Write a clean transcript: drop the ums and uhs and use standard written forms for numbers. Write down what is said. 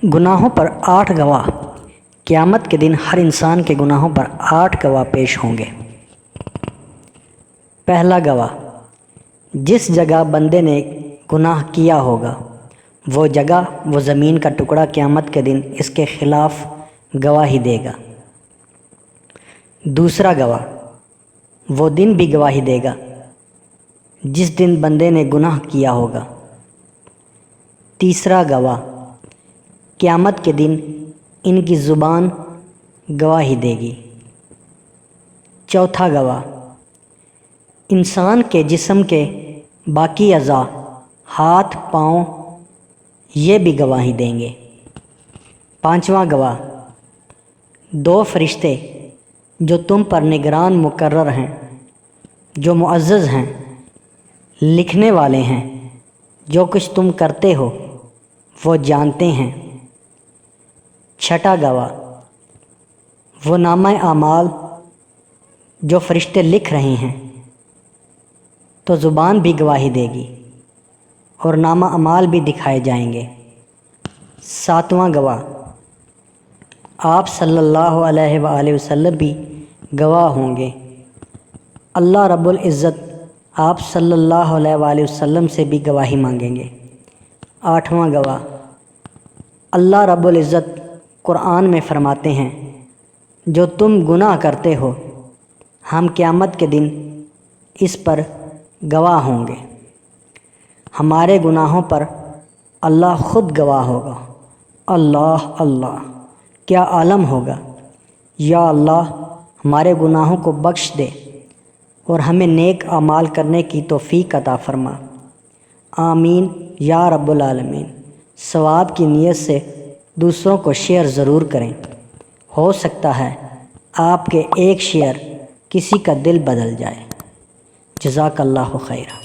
گناہوں پر 8 گواہ۔ قیامت کے دن ہر انسان کے گناہوں پر 8 گواہ پیش ہوں گے۔ پہلا گواہ، جس جگہ بندے نے گناہ کیا ہوگا وہ جگہ، وہ زمین کا ٹکڑا قیامت کے دن اس کے خلاف گواہی دے گا۔ دوسرا گواہ، وہ دن بھی گواہی دے گا جس دن بندے نے گناہ کیا ہوگا۔ تیسرا گواہ، قیامت کے دن ان کی زبان گواہی دے گی۔ چوتھا گواہ، انسان کے جسم کے باقی اعضاء، ہاتھ، پاؤں، یہ بھی گواہی دیں گے۔ پانچواں گواہ، 2 فرشتے جو تم پر نگران مقرر ہیں، جو معزز ہیں، لکھنے والے ہیں، جو کچھ تم کرتے ہو وہ جانتے ہیں۔ چھٹا گواہ، وہ نامہ اعمال جو فرشتے لکھ رہے ہیں، تو زبان بھی گواہی دے گی اور نامہ اعمال بھی دکھائے جائیں گے۔ ساتواں گواہ، آپ صلی اللہ علیہ وآلہ وسلم بھی گواہ ہوں گے۔ اللہ رب العزت آپ صلی اللہ علیہ وآلہ وسلم سے بھی گواہی مانگیں گے۔ آٹھواں گواہ، اللہ رب العزت قرآن میں فرماتے ہیں، جو تم گناہ کرتے ہو ہم قیامت کے دن اس پر گواہ ہوں گے۔ ہمارے گناہوں پر اللہ خود گواہ ہوگا۔ اللہ اللہ، کیا عالم ہوگا۔ یا اللہ ہمارے گناہوں کو بخش دے اور ہمیں نیک اعمال کرنے کی توفیق عطا فرما۔ آمین یا رب العالمین۔ ثواب کی نیت سے دوسروں کو شیئر ضرور کریں، ہو سکتا ہے آپ کے ایک شیئر کسی کا دل بدل جائے۔ جزاک اللہ خیرہ۔